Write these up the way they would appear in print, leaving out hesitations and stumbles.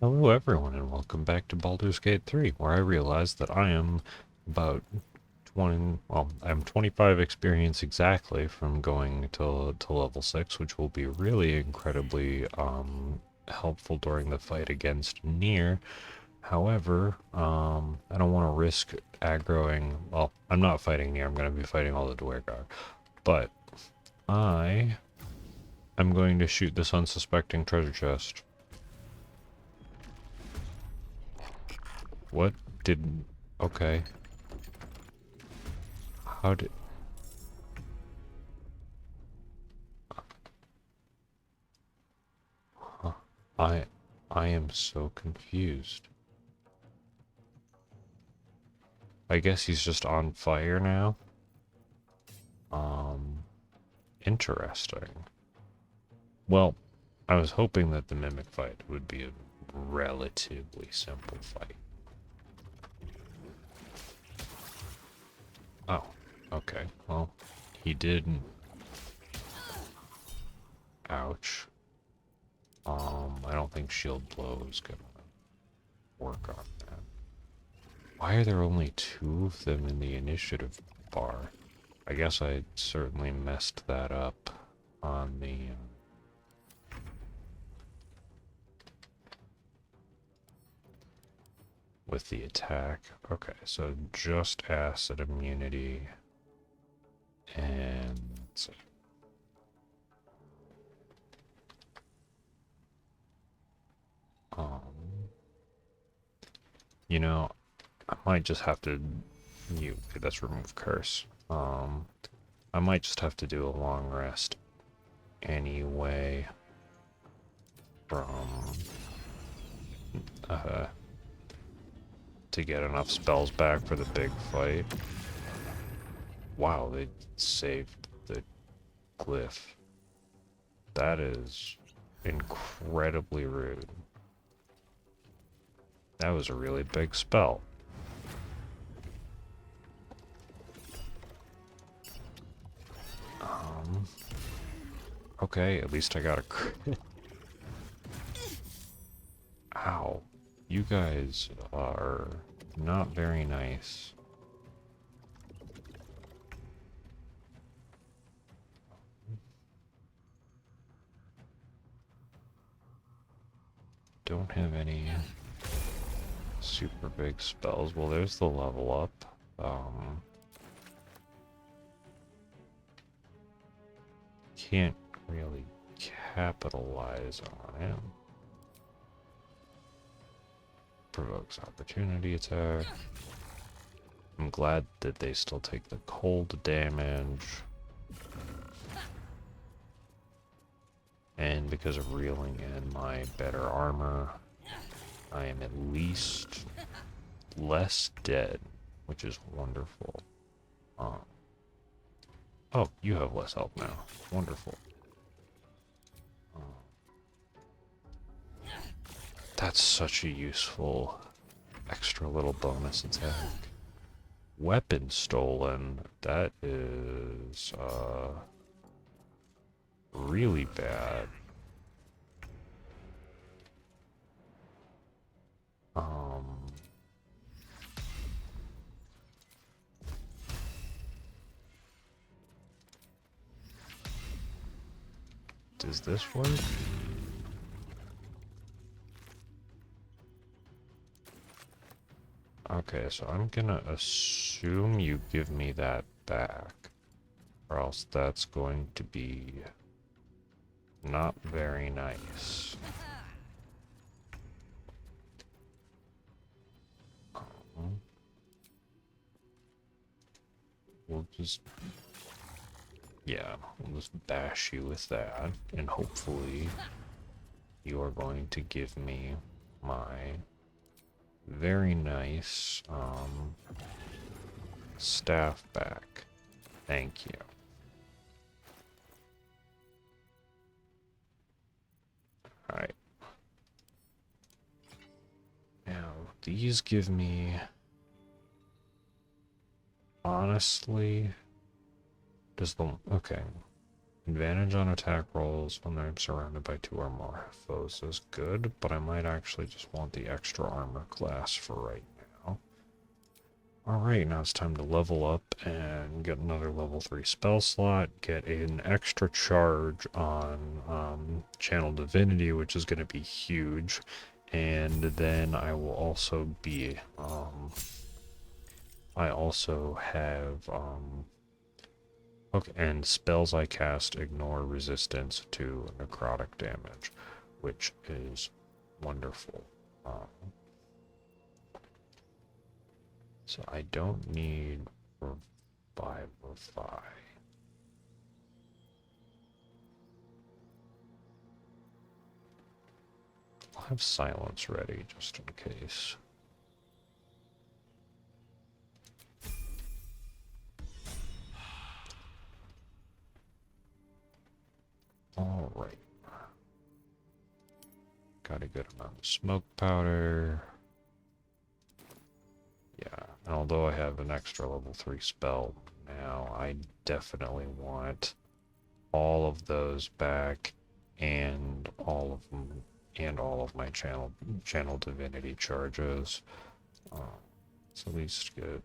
Hello everyone and welcome back to Baldur's Gate 3, where I realized that I am about 20, well, I'm 25 experience exactly from going to level 6, which will be really incredibly helpful during the fight against Nier. However, I don't want to risk aggroing, well, I'm not fighting Nier, I'm going to be fighting all the Dwergar, but I am going to shoot this unsuspecting treasure chest. What did... Okay. How did... Huh. I... I am so confused. I guess he's just on fire now? Um... Interesting. Well, I was hoping that the Mimic fight would be a relatively simple fight. Oh, okay. Well, he didn't... Ouch. I don't think shield blow is gonna work on that. Why are there only two of them in the initiative bar? I guess I certainly messed that up on the... with the attack. Okay, so just acid immunity. And... Um... You know, I might just have to... Okay, that's remove curse. I might just have to do a long rest anyway from... to get enough spells back for the big fight. Wow, they saved the glyph. That is incredibly rude. That was a really big spell. Okay, at least I got a crit. Ow. You guys are not very nice. Don't have any super big spells. Well, there's the level up. Can't really capitalize on him. Provokes opportunity attack. I'm glad that they still take the cold damage. And because of reeling in my better armor, I am at least less dead, which is wonderful. Oh, you have less health now. Wonderful. That's such a useful extra little bonus attack. Weapon stolen. That is, really bad. Does this work? Okay, so I'm gonna assume you give me that back, or else that's going to be not very nice. We'll just... Yeah, we'll just bash you with that, and hopefully you are going to give me my very nice staff back. Thank you. Alright. Now, these give me... Honestly... Does the... Okay. Advantage on attack rolls when I'm surrounded by 2 or more foes is good, but I might actually just want the extra armor class for right now. Alright, now it's time to level up and get another level 3 spell slot, get an extra charge on Channel Divinity, which is going to be huge, and then I will also be, I also have, okay, and spells I cast ignore resistance to necrotic damage, which is wonderful. So I don't need Revivify. I'll have Silence ready just in case. Alright. Got a good amount of smoke powder. Yeah, and although I have an extra level 3 spell now, I definitely want all of those back and all of them and all of my channel divinity charges. It's at least good.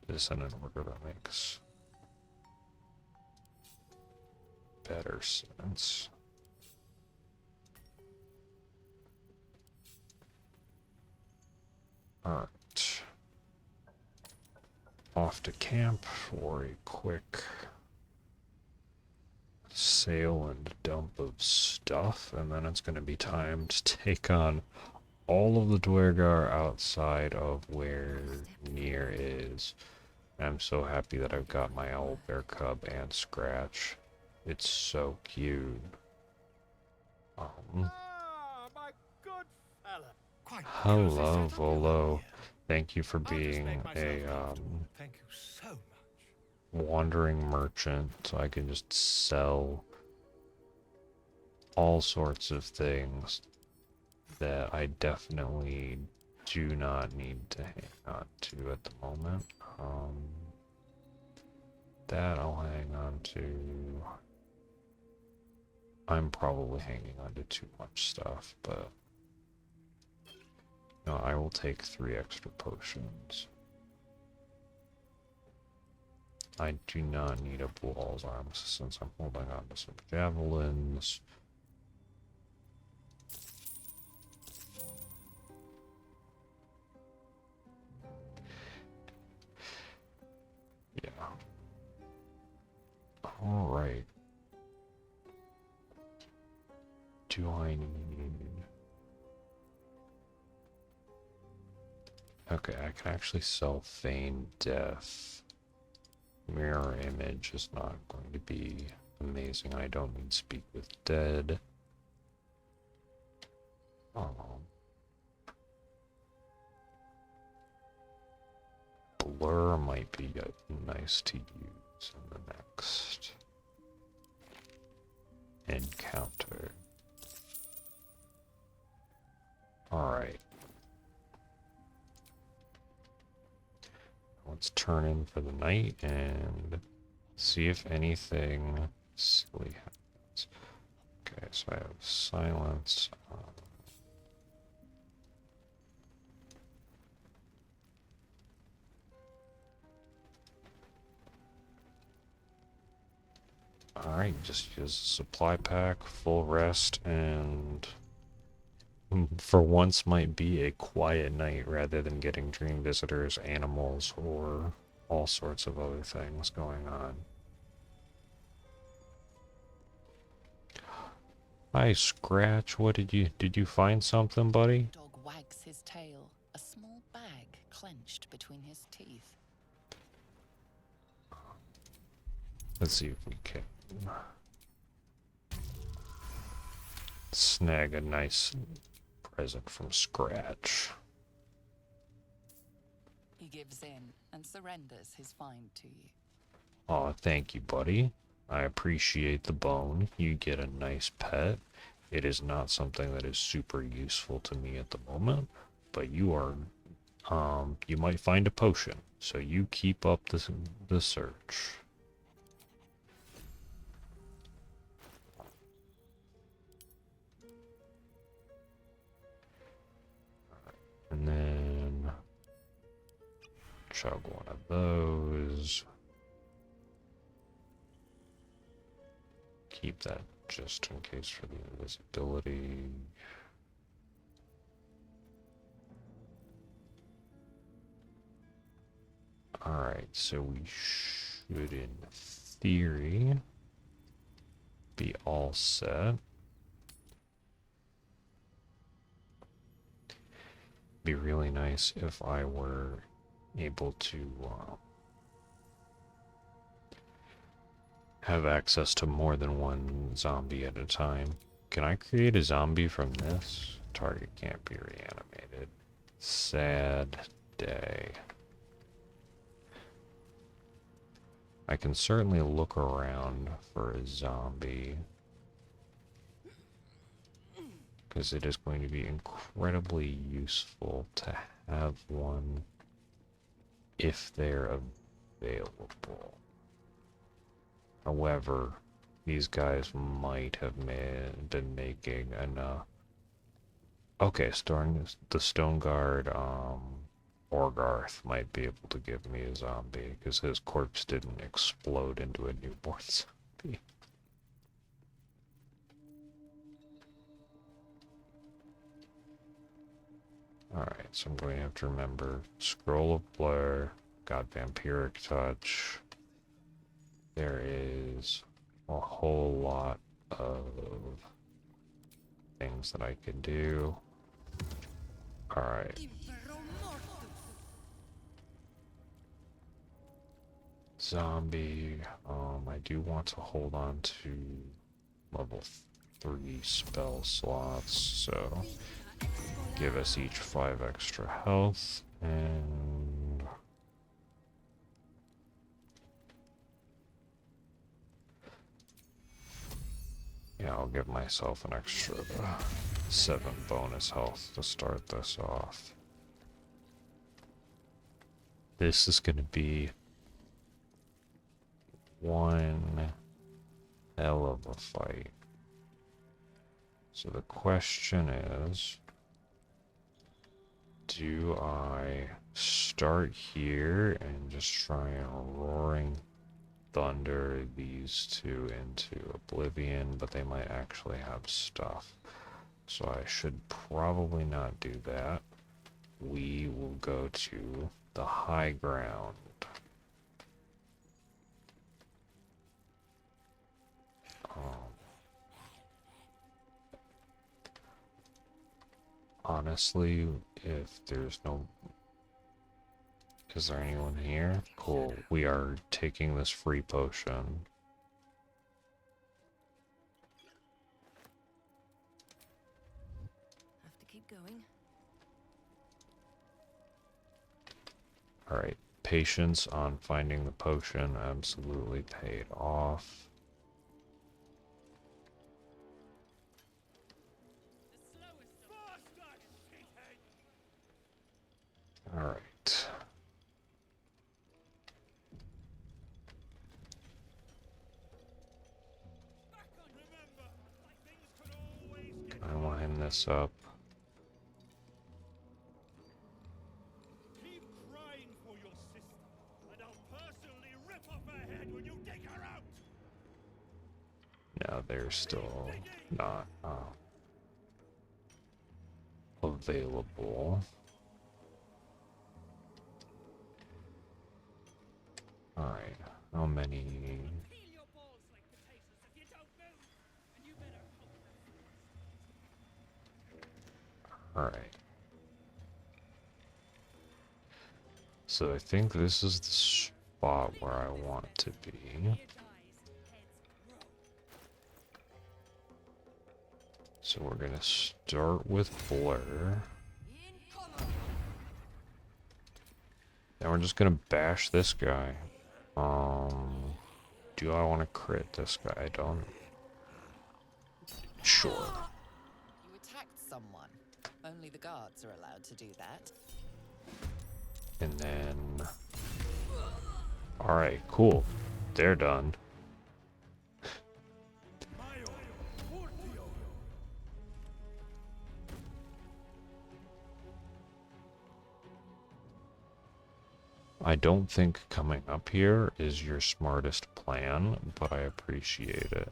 This in an order that makes better sense. Alright. Off to camp for a quick sale and dump of stuff, and then it's going to be time to take on all of the Dwergar outside of where Nier is. I'm so happy that I've got my owlbear cub and Scratch. It's so cute. My good fella. Hello, Volo. Thank you for being a Thank you so much. wandering merchant, so I can just sell all sorts of things that I definitely do not need to hang on to at the moment. That I'll hang on to. I'm probably hanging on to too much stuff, but no, I will take 3 extra potions. I do not need a Bull's arms since I'm holding on to some javelins. Yeah. Alright. Do I need... Okay, I can actually sell Feign Death. Mirror Image is not going to be amazing. I don't need Speak with Dead. Blur might be nice to use in the next encounter. Alright. Let's turn in for the night and see if anything silly happens. Okay, so I have silence. Alright, just use a supply pack, full rest, and for once might be a quiet night rather than getting dream visitors, animals, or all sorts of other things going on. Hi, Scratch. What did you find something, buddy? Dog wags his tail, a small bag clenched between his teeth. Let's see if we can snag a nice present from Scratch. He gives in and surrenders his find to you. Aw, thank you, buddy. I appreciate the bone. You get a nice pet. It is not something that is super useful to me at the moment, but you are, you might find a potion. So you keep up the search. And then chug one of those. Keep that just in case for the invisibility. Alright, so we should, in theory, be all set. Be really nice if I were able to have access to more than one zombie at a time. Can I create a zombie from this? Target can't be reanimated. Sad day. I can certainly look around for a zombie, because it is going to be incredibly useful to have one if they're available. However, these guys might have been making enough. Okay, the Stone Guard, Orgarth might be able to give me a zombie, because his corpse didn't explode into a newborn zombie. Alright, so I'm going to have to remember Scroll of Blur, got Vampiric Touch. There is a whole lot of things that I can do. Alright. Zombie. I do want to hold on to level 3 spell slots, so give us each 5 extra health, and yeah, I'll give myself an extra 7 bonus health to start this off. This is going to be one hell of a fight. So the question is, do I start here and just try and roaring thunder these two into oblivion, but they might actually have stuff. So I should probably not do that. We will go to the high ground. Honestly, if there's no... Is there anyone here? Cool. We are taking this free potion. Have to keep going. Alright. Patience on finding the potion absolutely paid off. Alright. Can I line this up? Keep crying for your sister, and I'll personally rip off her head when you dig her out. No, they're still not available. Alright, how many? Peel your balls like potatoes if you don't move, and you better hope. Alright. So I think this is the spot where I want to be. So we're gonna start with Blur. And we're just gonna bash this guy. Do I want to crit this guy? I don't. Sure. You attacked someone. Only the guards are allowed to do that. And then Alright, cool. They're done. I don't think coming up here is your smartest plan, but I appreciate it.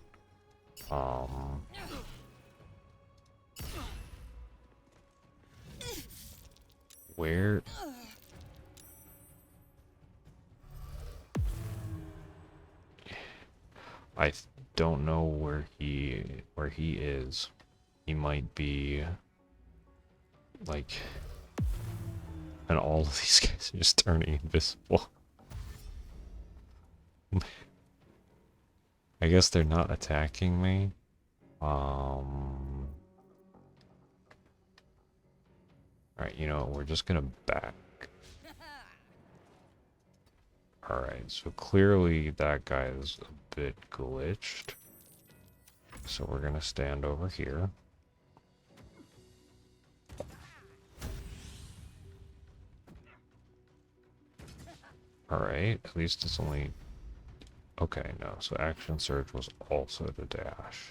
Where... don't know where he is. He might be like, and all of these guys are just turning invisible. I guess they're not attacking me. Alright, you know what, we're just gonna back. Alright, so clearly that guy is a bit glitched. So we're gonna stand over here. Alright, at least it's only... Okay, no, so action surge was also the dash.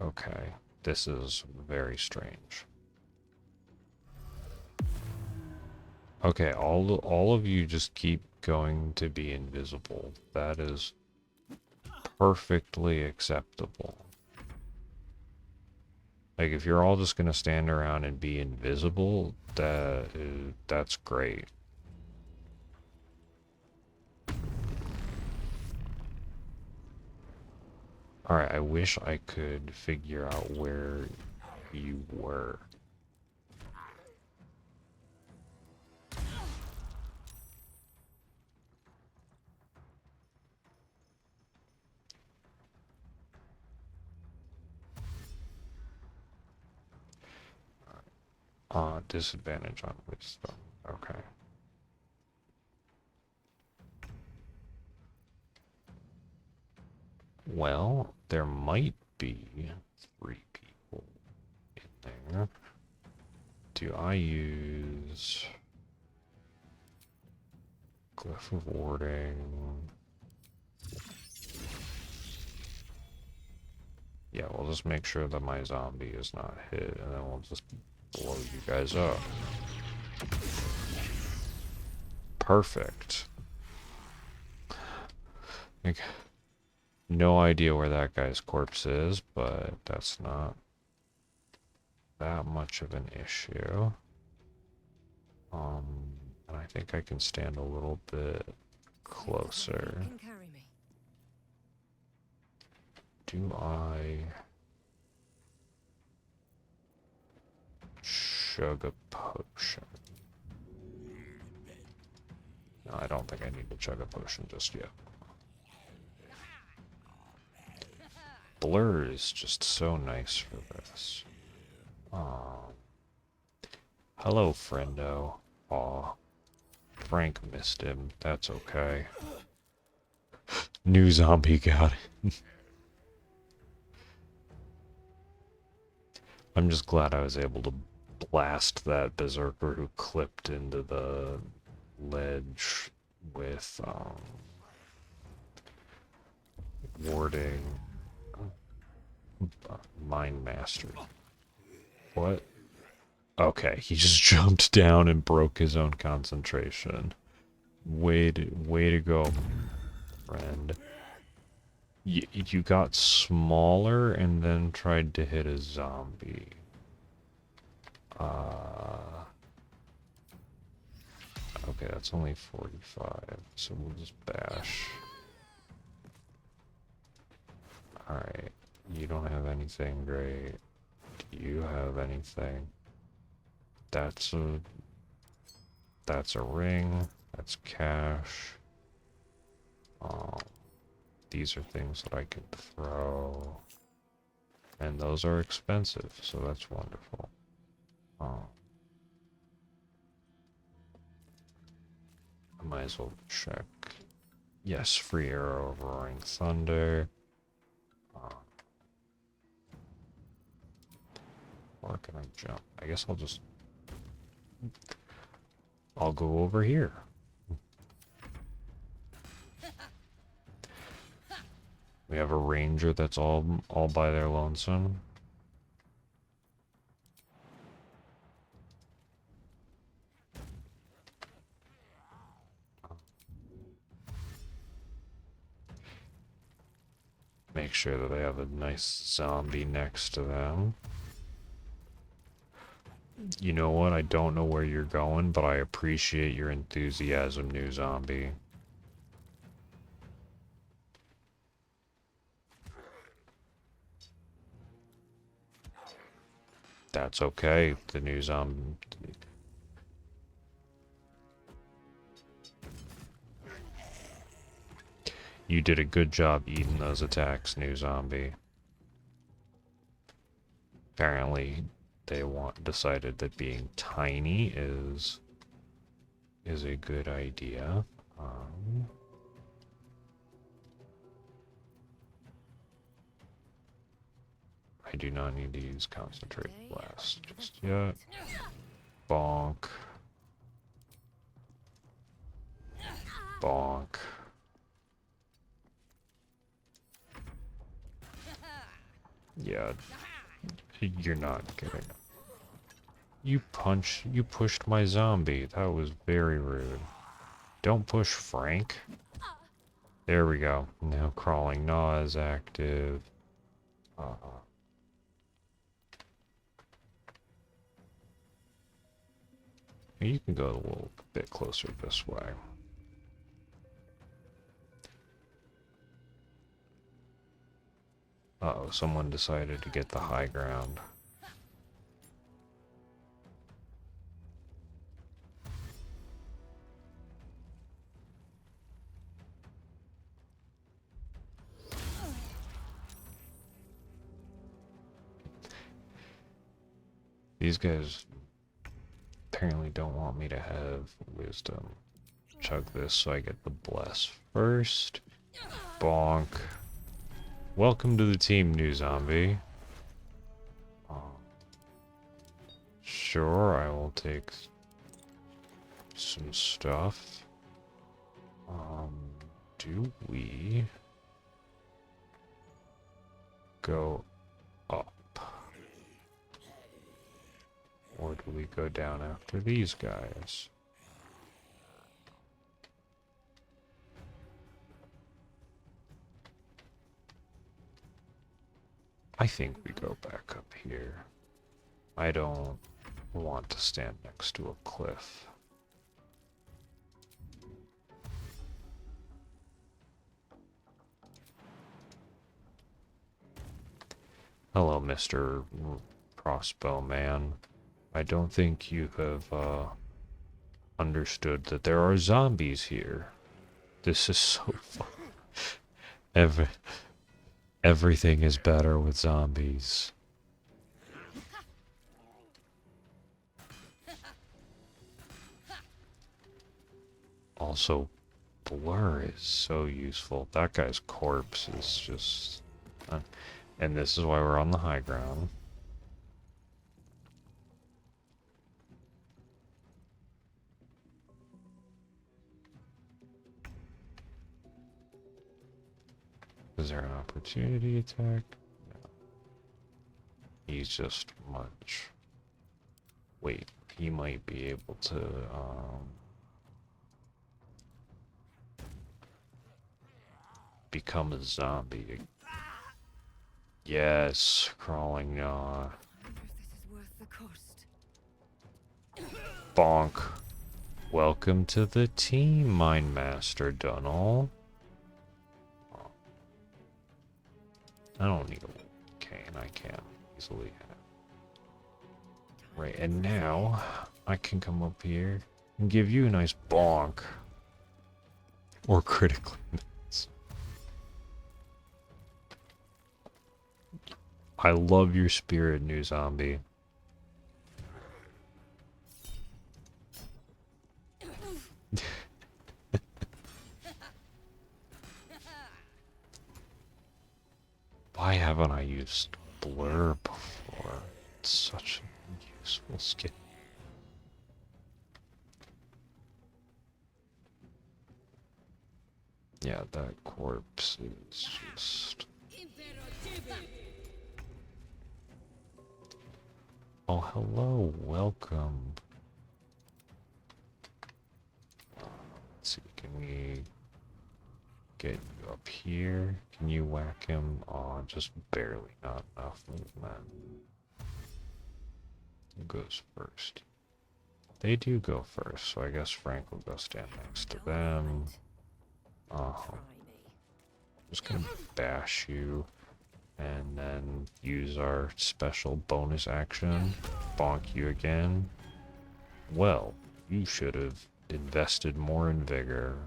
Okay, this is very strange. Okay, all of you just keep going to be invisible. That is perfectly acceptable. Like, if you're all just gonna stand around and be invisible, that's great. Alright, I wish I could figure out where you were. Disadvantage on wisdom. Okay. Well, there might be 3 people in there. Do I use Glyph of Warding? Yeah, we'll just make sure that my zombie is not hit, and then we'll just blow you guys up. Perfect. Like, no idea where that guy's corpse is, but that's not that much of an issue. And I think I can stand a little bit closer. Do I chug a potion? No, I don't think I need to chug a potion just yet. Blur is just so nice for this. Hello, friendo. Aw. Frank missed him. That's okay. New zombie got it. I'm just glad I was able to blast that berserker who clipped into the ledge with warding. Mind mastery. What? Okay, he just jumped down and broke his own concentration. Way to go, friend. You got smaller and then tried to hit a zombie. Okay, that's only 45, so we'll just bash. Alright, you don't have anything great. Do you have anything? That's a ring. That's cash. These are things that I can throw. And those are expensive, so that's wonderful. I might as well check. Yes, free arrow of roaring thunder. Or can I jump? I guess I'll go over here. We have a ranger that's all by their lonesome. Make sure that they have a nice zombie next to them. You know what? I don't know where you're going, but I appreciate your enthusiasm, new zombie. That's okay. The new zombie. You did a good job eating those attacks, new zombie. Apparently, they decided that being tiny is a good idea. I do not need to use concentrate blast just yet. Bonk. Bonk. Yeah, you're not kidding. You pushed my zombie. That was very rude. Don't push Frank. There we go. Now crawling gnaw is active. You can go a little bit closer this way. Uh-oh, someone decided to get the high ground. These guys apparently don't want me to have wisdom. Chug this so I get the bless first. Bonk. Welcome to the team, new zombie. Sure, I will take some stuff. Do we go up? Or do we go down after these guys? I think we go back up here. I don't want to stand next to a cliff. Hello, Mr. Crossbow Man. I don't think you have understood that there are zombies here. This is so fun. Everything is better with zombies. Also, blur is so useful. That guy's corpse is just... and this is why we're on the high ground. Is there an opportunity attack? No. He's just much... Wait, he might be able to, become a zombie. Yes, crawling gnaw. Bonk. Welcome to the team, Mine Master Dunnel. I don't need a cane, I can easily have. Right, and now I can come up here and give you a nice bonk. Or critically miss. I love your spirit, new zombie. Why haven't I used blur before? It's such a useful skill. Yeah, that corpse is just... Oh, hello, welcome. Let's see, can we get you up here? Can you whack him? Oh, just barely, not enough movement. Who goes first? They do go first, so I guess Frank will go stand next to them. Just gonna bash you, and then use our special bonus action. Bonk you again. Well, you should have invested more in vigor.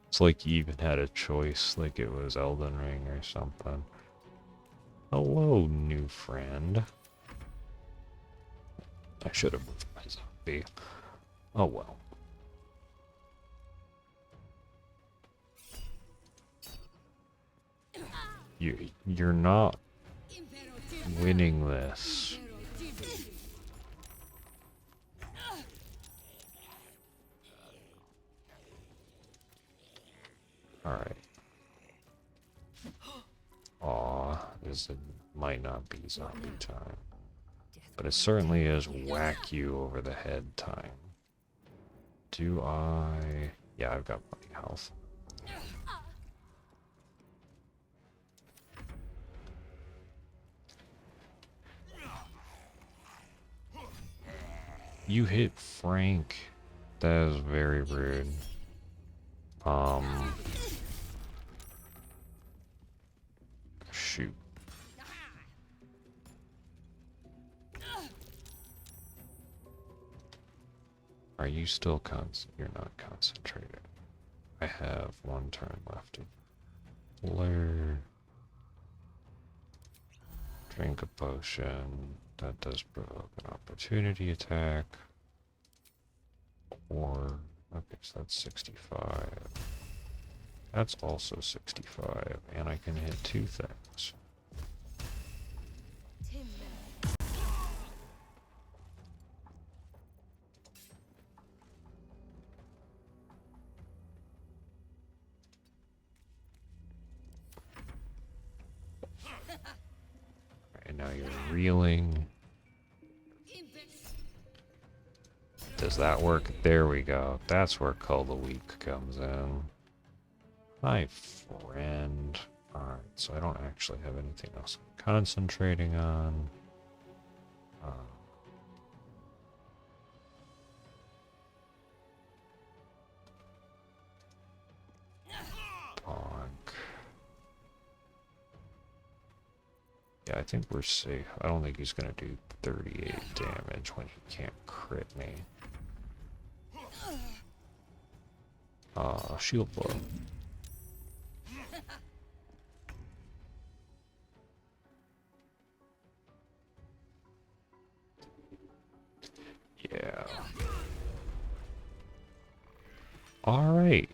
It's like you even had a choice, like it was Elden Ring or something. Hello, new friend. I should have moved my zombie. Oh well. You're not winning this. Alright. Aw, this might not be zombie time. But it certainly is whack you over the head time. Do I... Yeah, I've got plenty of health. You hit Frank. That is very rude. Shoot. Are you still you're not concentrated. I have one turn left. Flare. Drink a potion. That does provoke an opportunity attack. Or, okay, so that's 65. That's also 65, and I can hit two things. And now you're reeling. Does that work? There we go. That's where Call the Weak comes in. Hi, friend. Alright, so I don't actually have anything else I'm concentrating on. Bonk. Yeah, I think we're safe. I don't think he's gonna do 38 damage when he can't crit me. Shield blow. Yeah. Alright.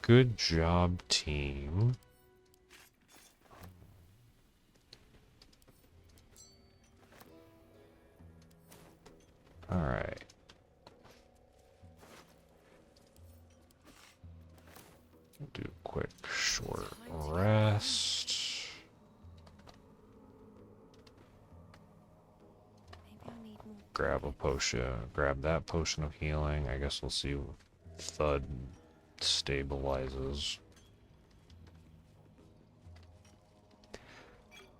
Good job, team. Alright. Do a quick short rest. Grab a potion, grab that potion of healing. I guess we'll see if Thud stabilizes.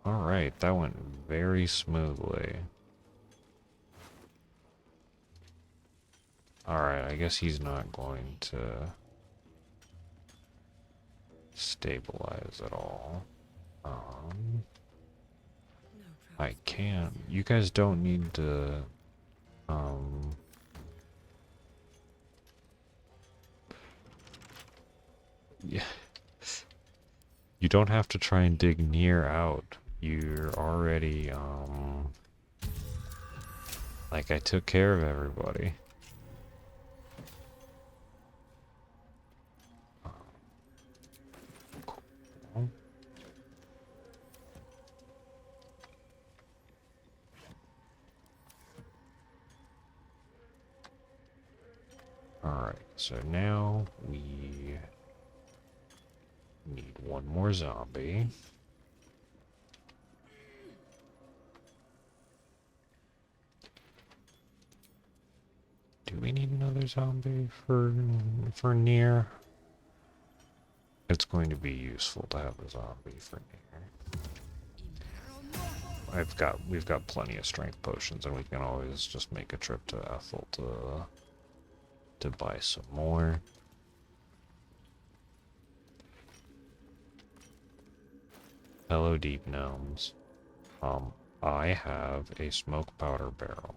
Alright, that went very smoothly. Alright, I guess he's not going to stabilize at all. I can't. You guys don't need to, yeah. You don't have to try and dig near out. You're already, like I took care of everybody. Cool. Alright, so so now we need one more zombie. Do we need another zombie for near? It's going to be useful to have a zombie for near. We've got plenty of strength potions, and we can always just make a trip to Ethel to buy some more. Hello, deep gnomes. I have a smoke powder barrel.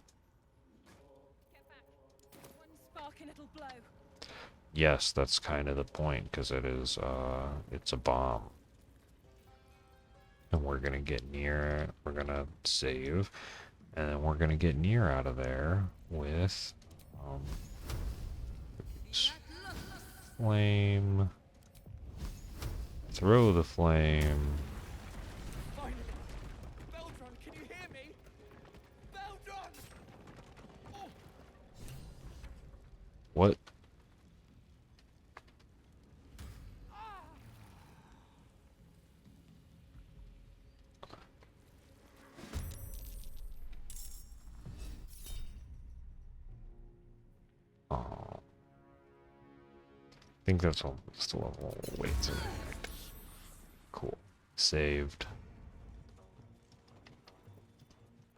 Get back. One spark and it'll blow. Yes, that's kind of the point, because it's a bomb. And we're gonna get near it, we're gonna save, and then we're gonna get near out of there with, flame. Throw the flame. Finally! Beldron, can you hear me? Beldron! Oh, What? Oh. I think that's almost a level. Wait, cool. Saved.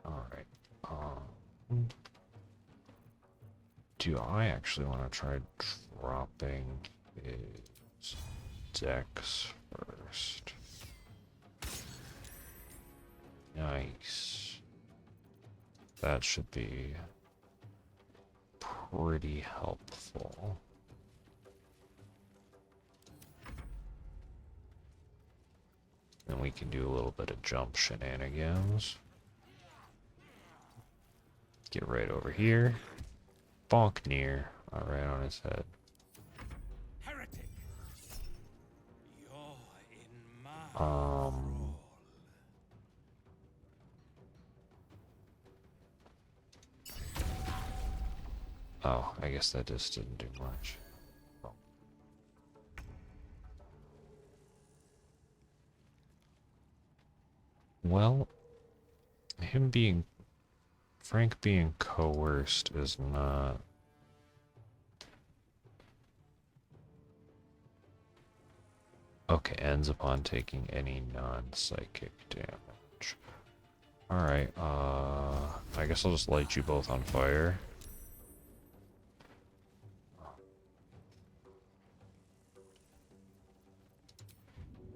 Alright. Do I actually want to try dropping his dex first? Nice. That should be pretty helpful. And we can do a little bit of jump shenanigans. Get right over here. Bonk near. Alright on his head. heretic! You're in my Um, Oh, I guess that just didn't do much. Well, Frank being coerced is not... Okay, ends upon taking any non-psychic damage. Alright, I guess I'll just light you both on fire.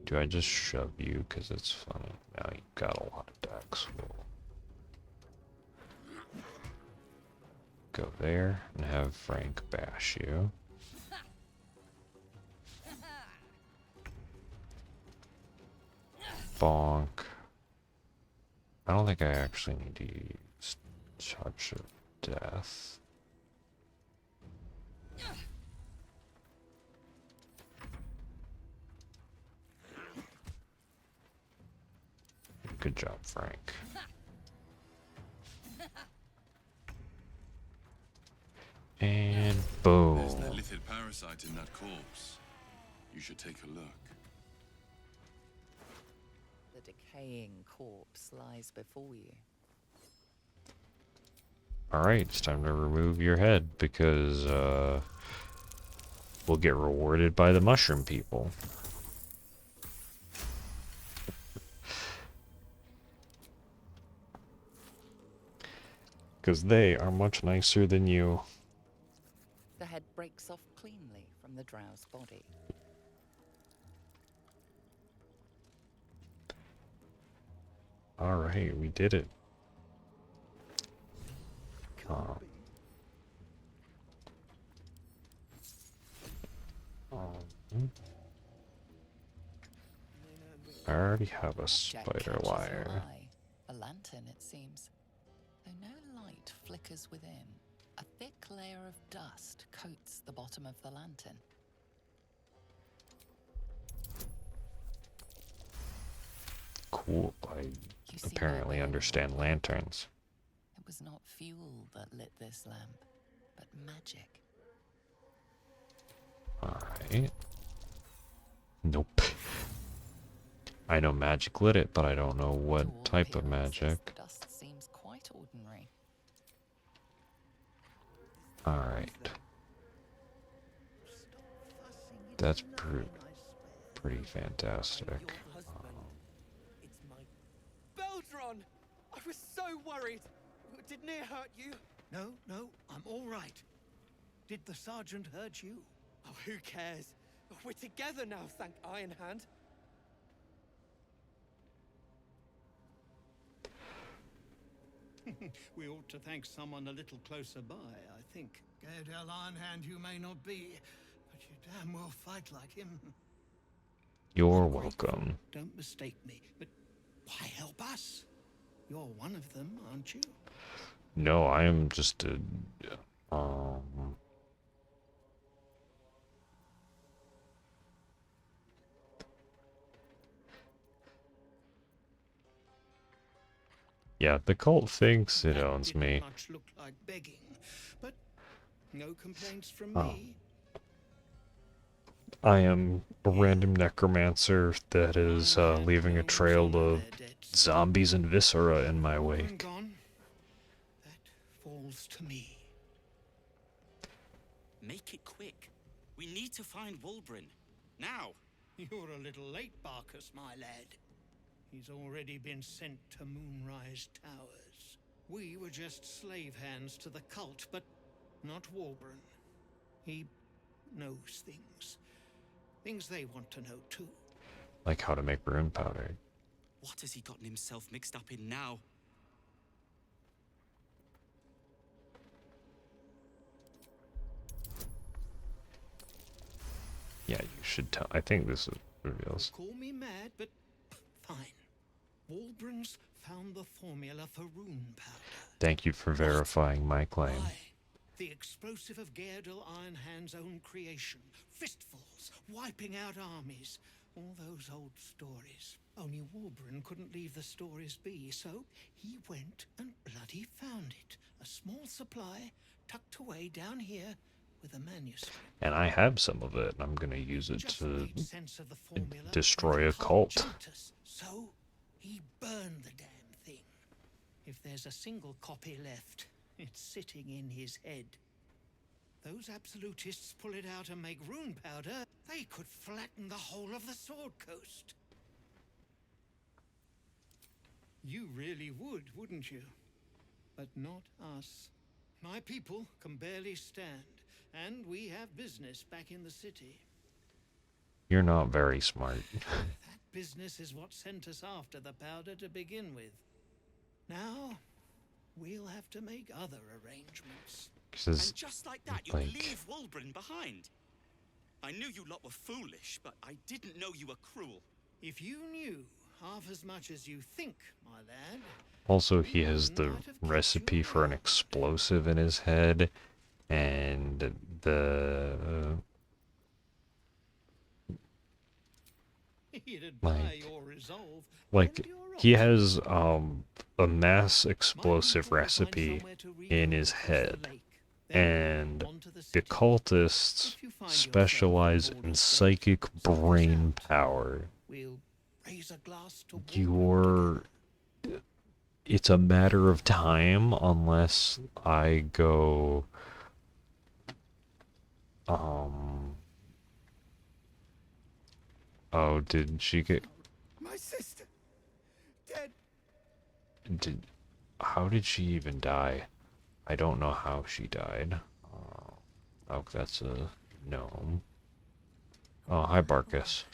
Do I just shove you because it's funny? Now you've got a lot of decks. We'll go there and have Frank bash you. Bonk. I don't think I actually need to use Touch of Death. Good job, Frank. And boom. There's that lithid parasite in that corpse. You should take a look. The decaying corpse lies before you. Alright, it's time to remove your head because we'll get rewarded by the mushroom people. Because they are much nicer than you. The head breaks off cleanly from the drow's body. Alright, we did it. I already have a Jack spider catches your wire. eye. A lantern, it seems. Though no light flickers within, a thick layer of dust coats the bottom of the lantern. Cool, I You see apparently no understand burn. lanterns. It was not fuel that lit this lamp, but magic. Alright. Nope. I know magic lit it, but I don't know To what all type of appearances, magic. the dust seems quite ordinary. Alright. That's pretty fantastic. It's my Beldron! I was so worried. Did Near hurt you? No, no, I'm all right. Did the sergeant hurt you? Oh, who cares? We're together now, thank Iron Hand. We ought to thank someone a little closer by, I think. Gaedel Ironhand you may not be, but you damn well fight like him. You're I'm grateful, welcome. don't mistake me, but why help us? You're one of them, aren't you? No, I am just a... Um... Yeah, the cult thinks it That owns didn't me. much look like begging, but no complaints from Oh. me. I am a random necromancer that is Ironhand leaving a knows trail honor of their debts. zombies and viscera in my Over and wake. gone, that falls to me. Make it quick. We need to find Wulbrin. Now. You're a little late, Barkus, my lad. He's already been sent to Moonrise Towers. We were just slave hands to the cult, but not Wulbrin. He knows things. Things they want to know, too. Like how to make rune powder. What has he gotten himself mixed up in now? Yeah, you should tell. I think this is reveals. Call me mad, but fine. Wulbrin's found the formula for rune powder. Thank you for verifying my claim. Aye, the explosive of Gaedel Ironhand's own creation. Fistfuls, wiping out armies. All those old stories. Only Wulbrin couldn't leave the stories be, so he went and bloody found it. A small supply, tucked away down here with a manuscript. And I have some of it, and I'm gonna use it Just to made sense of the formula destroy when a the cult. jumped us. So he burned the damn thing. If there's a single copy left, it's sitting in his head. Those absolutists pull it out and make rune powder, they could flatten the whole of the Sword Coast. You really would, wouldn't you? But not us. My people can barely stand, and we have business back in the city. You're not very smart. That business is what sent us after the powder to begin with. Now, we'll have to make other arrangements. 'Cause, And just like that, you like- leave Wulbrin behind. I knew you lot were foolish, but I didn't know you were cruel. If you knew half as much as you think, my lad, also, he has the recipe for an explosive in his head, and the he'd admire Like- your resolve like and your he honor. has a mass My explosive people will find recipe somewhere to in rebuild his across the head, lake. Then and onto the the city. cultists If you find yourself specialize on in Baldur's Gate, psychic seek us brain out. power. We'll raise a glass to Wulbrin You're together. it's a matter of time unless I go oh, did she get My sister! Dead! how did she even die? I don't know how she died. Oh, that's a gnome. Oh, hi Barkus.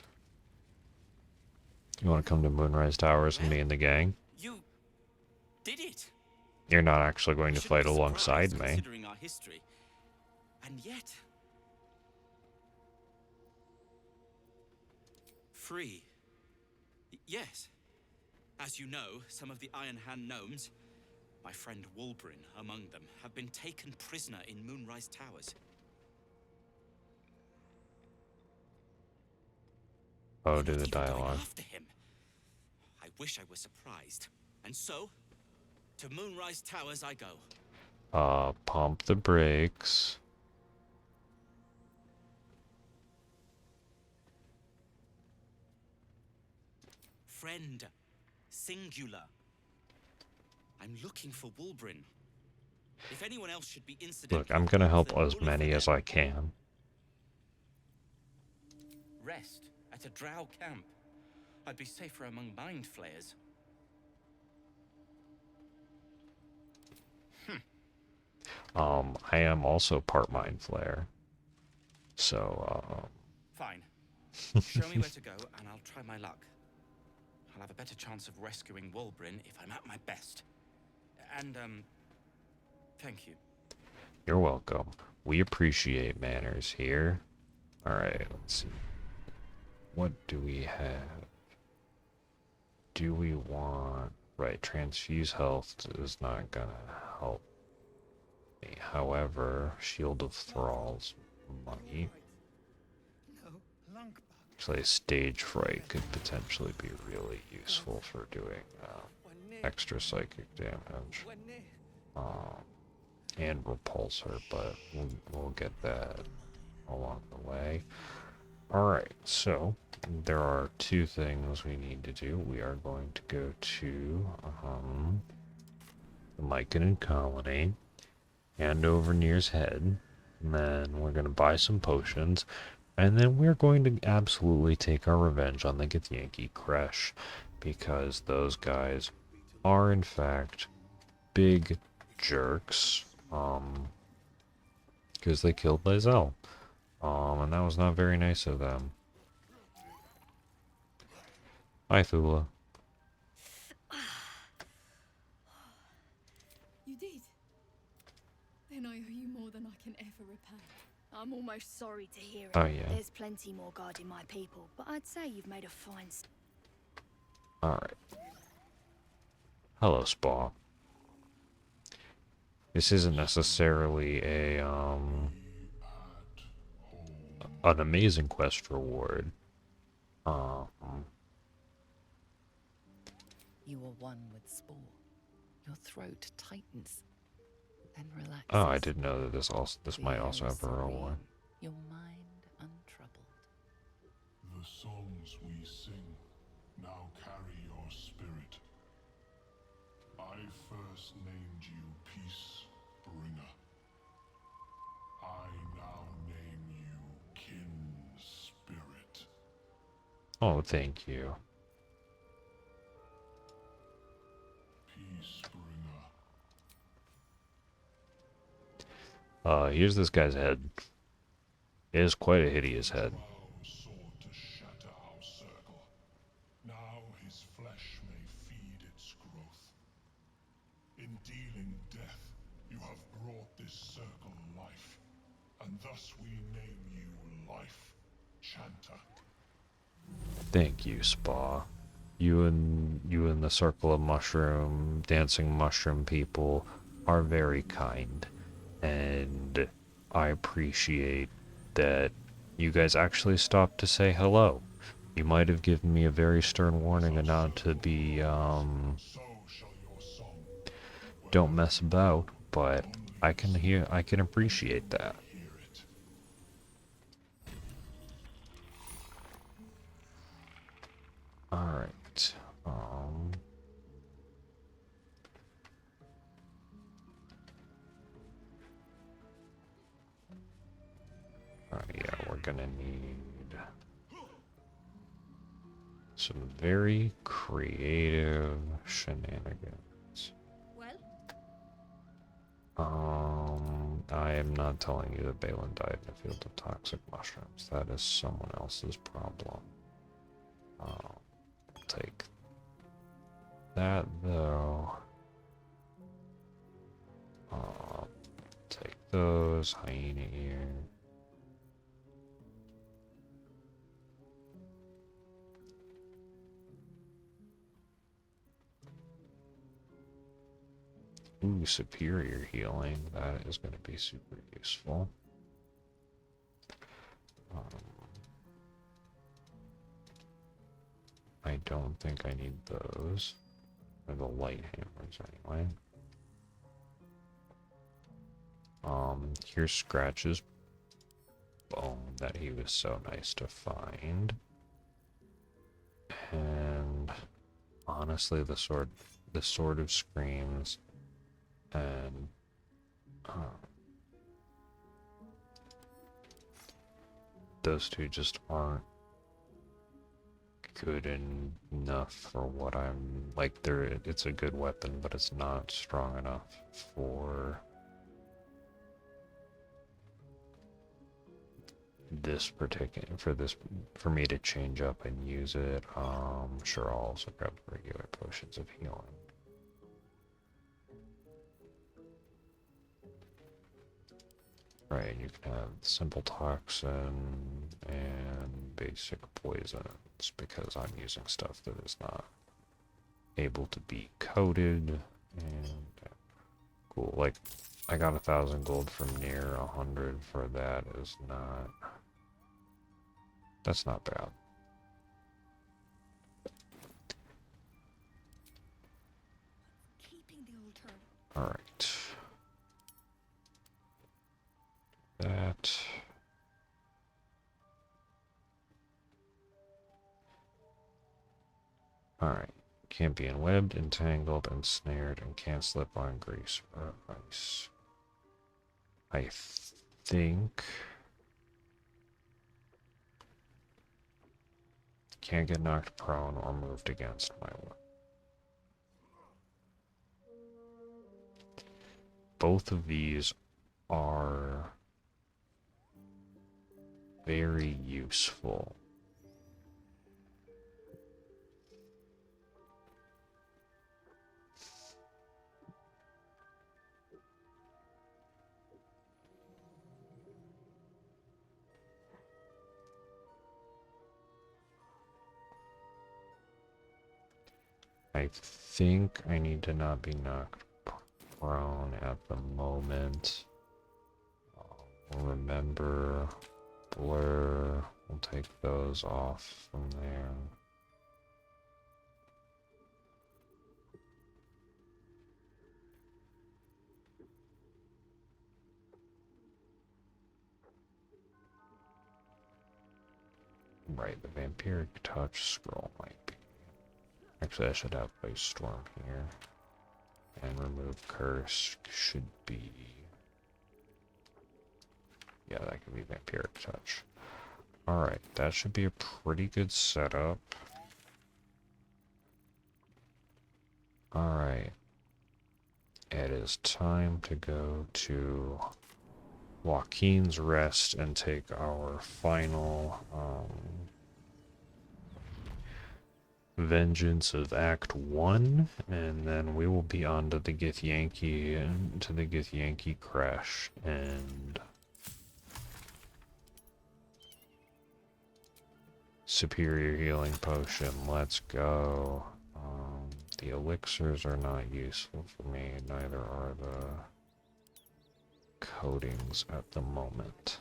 You want to come to Moonrise Towers with me and the gang? You did it. You're not actually going I to shouldn't fight be alongside surprised, me. considering our history. And yet, free. Yes. As you know, some of the Iron Hand gnomes, my friend Wulbrin among them, have been taken prisoner in Moonrise Towers. Oh, They're do not the even going dialogue. after him. I wish I were surprised. And so, to Moonrise Towers I go. Pump the brakes. friend. Singular. I'm looking for Wulbrin. If anyone else should be incidental, Look, I'm gonna help then as Ulliver many as them. I can. Rest at a drow camp. I'd be safer among mind flayers. I am also part mind flayer. So, Fine. Show me where to go, and I'll try my luck. I'll have a better chance of rescuing Wulbrin if I'm at my best. And, thank you. you're welcome. We appreciate manners here. Alright, let's see. What do we have? Do we want... Right, transfuse health is not gonna help me. However, Shield of Thralls money. No lunk bug. Actually, Stage Fright could potentially be really useful for doing extra psychic damage. We're near. And Repulsor, but we'll get that along the way. Alright, so there are two things we need to do. We are going to go to the Myconid colony, hand over Nir's head, and then we're going to buy some potions, and then we're going to absolutely take our revenge on the Githyanki Kresh, because those guys are in fact big jerks, because they killed Lae'zel. And that was not very nice of them. Hi, Thula. You did? Then I owe you more than I can ever repay. I'm almost sorry to hear it. Oh, yeah. There's plenty more guarding my people, but I'd say you've made a fine Alright. Hello, Spa. This isn't necessarily an amazing quest reward. You are one with Spore. Your throat tightens, then relaxes. Oh, I didn't know that this might The also air have is a reward. serene, your mind untroubled. The songs we sing now carry your spirit. I first named you Peace Bringer. I now name you Kin Spirit. Oh, thank you. Peace Bringer. Here's this guy's head. It is quite a hideous head. Drow sought to shatter our circle. Now his flesh may feed its growth. In dealing death, you have brought this circle life, and thus we name you Life Chanter. Thank you, Spa. You and the Circle of Mushroom, Dancing Mushroom people are very kind. And I appreciate that you guys actually stopped to say hello. You might have given me a very stern warning and not to be, So shall your song don't mess about, but I can appreciate that. hear it. Alright, yeah, we're gonna need some very creative shenanigans. Well, I am not telling you that Balin died in a field of toxic mushrooms. That is someone else's problem. I'll take that, though. Take those, hyena ear. Ooh, superior healing. That is going to be super useful. I don't think I need those. Or the light hammers, anyway. Here's Scratch's bone that he was so nice to find. And honestly, the sword of screams, and those two just aren't good enough for what I'm like. It's a good weapon, but it's not strong enough for this particular for me to change up and use it. Sure, I'll also grab the regular potions of healing. Right, you can have simple toxin and basic poisons because I'm using stuff that is not able to be coated. And cool, like I got 1,000 gold from near 100 for that. That's not bad. Keeping the altar. All right. That. Alright. Can't be enwebbed, entangled, ensnared, and can't slip on grease or ice. I think. Can't get knocked prone or moved against my will. Both of these are very useful. I think I need to not be knocked prone at the moment. Remember, blur, we'll take those off from there. Right, the vampiric touch scroll might be. Actually, I should have Ice Storm here. And remove curse should be. Yeah, that could be vampiric touch. Alright, that should be a pretty good setup. Alright. It is time to go to Joaquin's Rest and take our final vengeance of Act 1, and then we will be on to the Githyanki crash, and superior healing potion, let's go. The elixirs are not useful for me, neither are the coatings at the moment.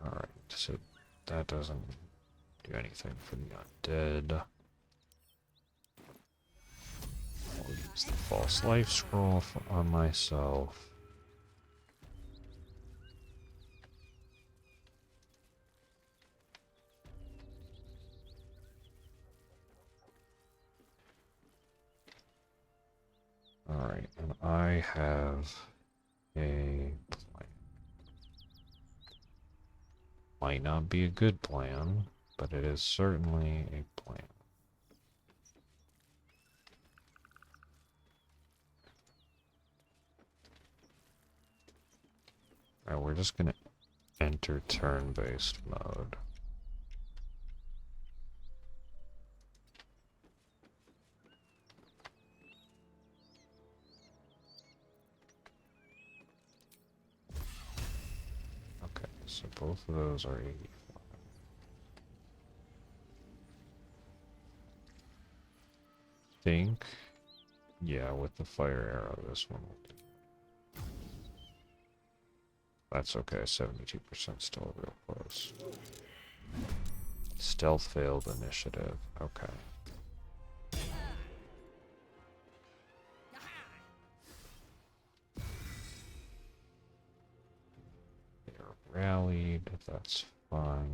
Alright, so that doesn't do anything for the undead. I'll use the false life scroll on myself. Alright, and I have a plan. Might not be a good plan, but it is certainly a plan. Alright, we're just gonna enter turn-based mode. Okay, so both of those are 85. Think, yeah, with the fire arrow, this one will do. That's okay, 72% still real close. Stealth failed initiative, okay. rallied. That's fun.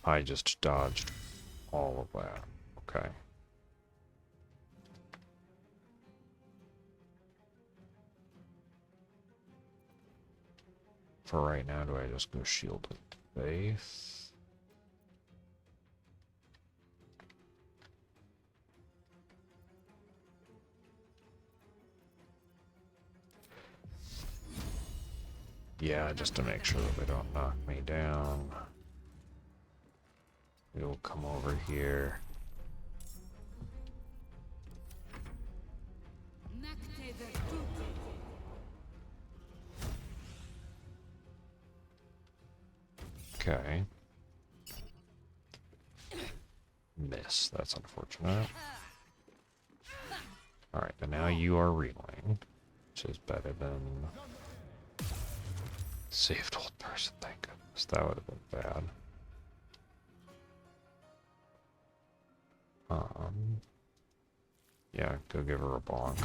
I just dodged all of that. Okay. For right now, do I just go shield with faith? Yeah, just to make sure that they don't knock me down. We'll come over here. Okay. Miss. That's unfortunate. Alright, but now you are reeling, which is better than... Saved old person, thank goodness. That would have been bad. Yeah, go give her a bonk.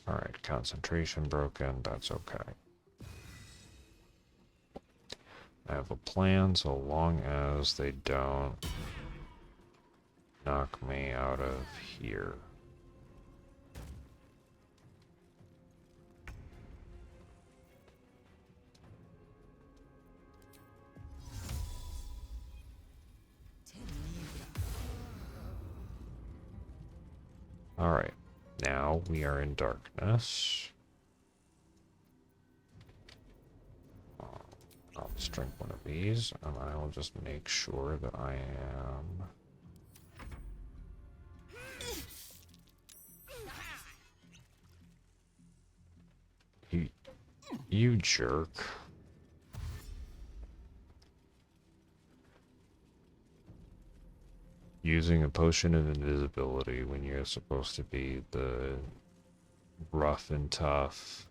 Alright, concentration broken, that's okay. I have a plan so long as they don't knock me out of here. Alright, now we are in darkness. I'll just drink one of these, and I will just make sure that I am... You jerk. Using a potion of invisibility when you're supposed to be the rough and tough.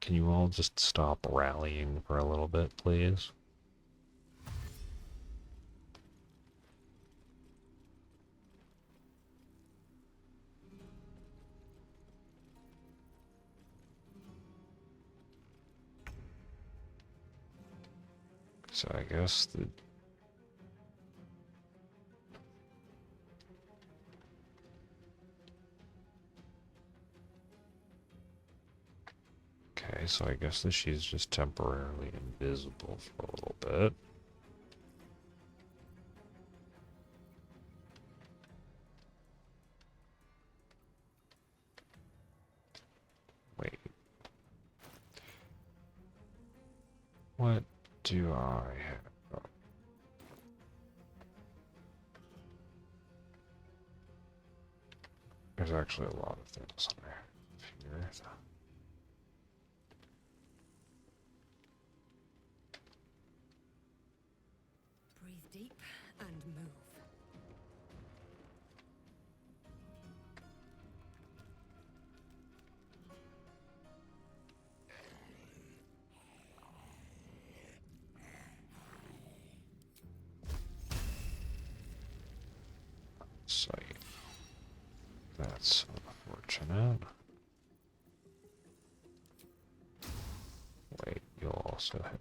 Can you all just stop rallying for a little bit, please? So I guess the... Okay, so I guess that she's just temporarily invisible for a little bit. Wait. What do I have? Oh. There's actually a lot of things on there. Here. Breathe deep and move. Sight. That's unfortunate. Wait, you'll also hit.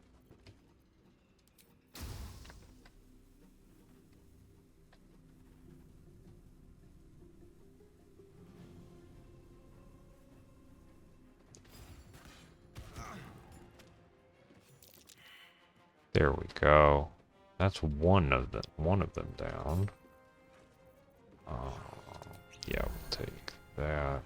There we go. That's one of them down. Yeah, we'll take that.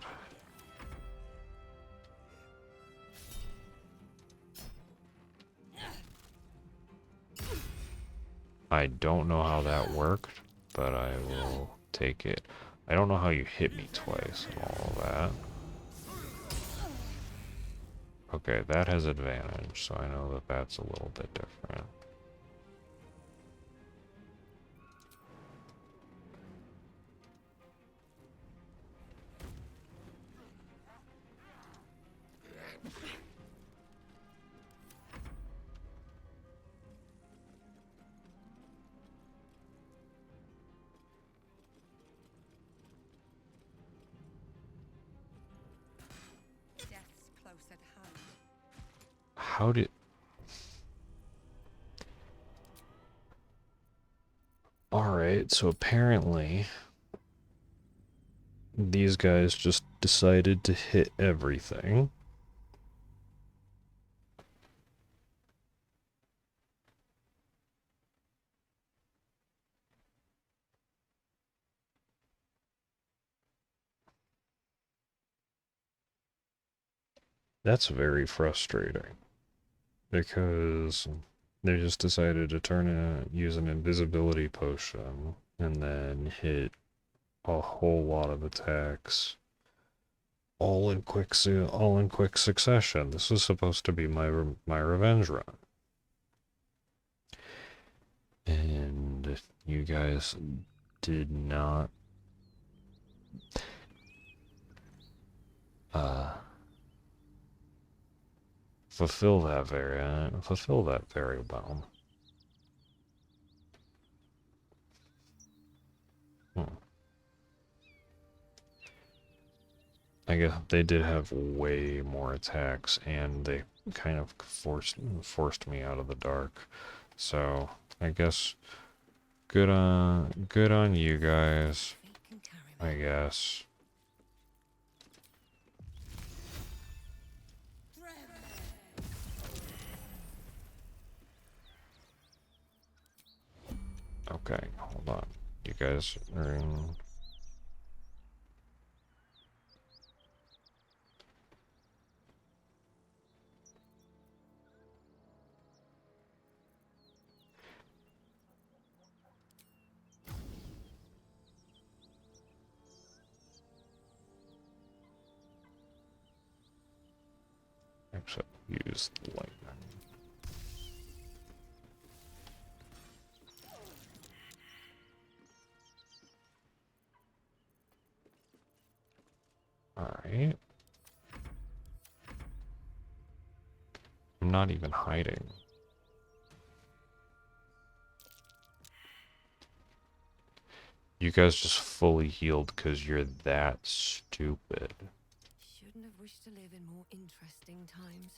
I don't know how that worked, but I will take it. I don't know how you hit me twice and all of that. Okay, that has advantage, so I know that that's a little bit different. Death's close at hand. How did... Alright, so apparently these guys just decided to hit everything. That's very frustrating. Because they just decided to use an invisibility potion and then hit a whole lot of attacks all in quick succession. This was supposed to be my revenge run. And you guys did not fulfill that very well. I guess they did have way more attacks, and they kind of forced me out of the dark. So I guess good on you guys. I guess. Okay, hold on. You guys are in. Except use lightning. Alright. I'm not even hiding. You guys just fully healed because you're that stupid. Shouldn't have wished to live in more interesting times.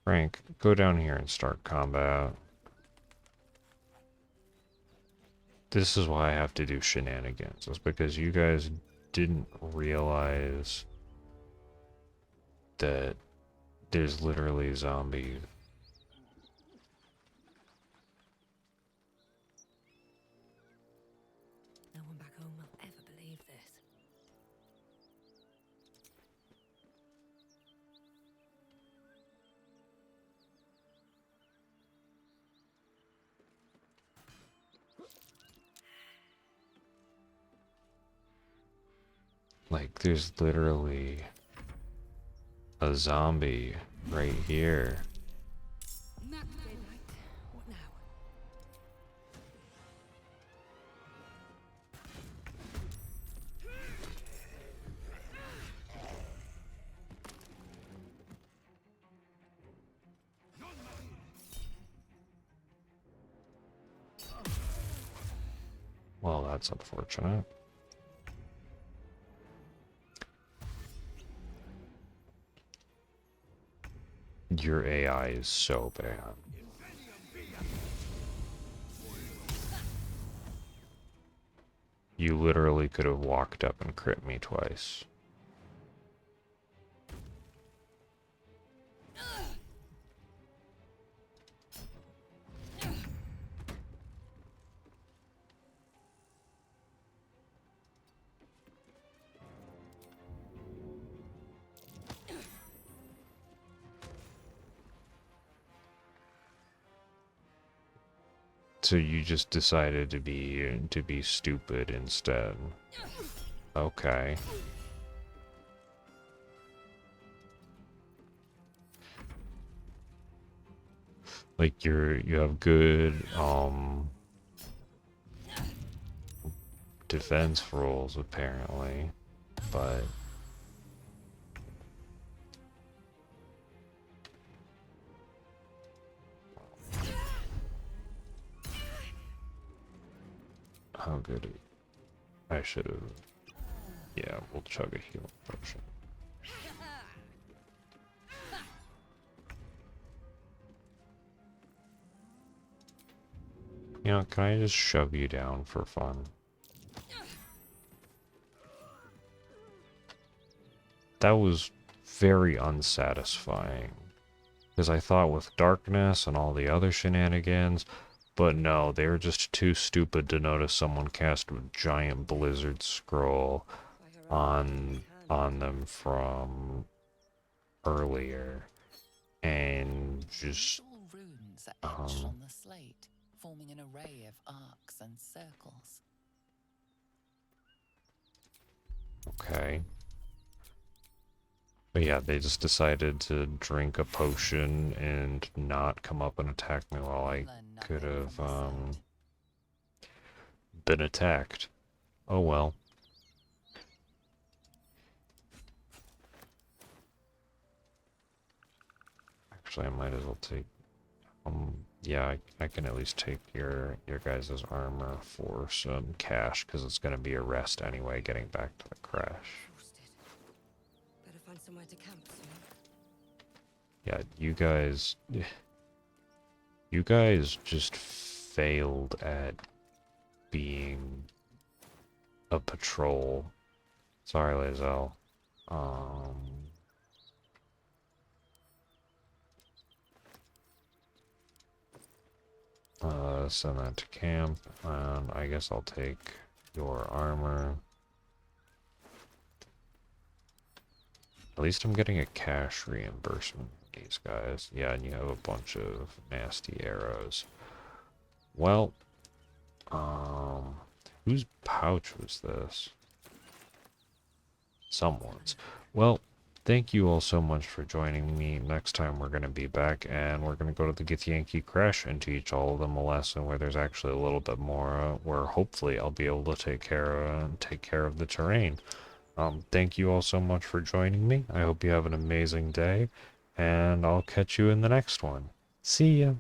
Frank, go down here and start combat. This is why I have to do shenanigans. It's because you guys didn't realize that there's literally zombies. No one back home will ever believe this. Like, there's literally a zombie right here. What now? Well, that's unfortunate. Your AI is so bad. You literally could have walked up and crit me twice. So you just decided to be stupid instead. Okay. Like you have good defense rolls apparently, but how good I should have. Yeah, we'll chug a healing potion. You know, can I just shove you down for fun? That was very unsatisfying. Because I thought with darkness and all the other shenanigans, but no, they were just too stupid to notice someone cast a giant blizzard scroll on them from earlier. And just runes are etched on the slate, forming an array of arcs and circles. okay. But yeah, they just decided to drink a potion and not come up and attack me while I could have been attacked. Oh well. Actually, I might as well take yeah, I can at least take your guys' armor for some cash, because it's going to be a rest anyway, getting back to the crash. Better find somewhere to camp soon. Yeah, you guys just failed at being a patrol. Sorry, Lae'zel. Send that to camp, and I guess I'll take your armor. At least I'm getting a cash reimbursement from these guys. Yeah, and you have a bunch of nasty arrows. Well, whose pouch was this? Someone's. Well, thank you all so much for joining me. Next time we're going to be back and we're going to go to the Githyanki Crash and teach all of them a lesson where there's actually a little bit more, where hopefully I'll be able to take care of the terrain. Thank you all so much for joining me. I hope you have an amazing day, and I'll catch you in the next one. See ya!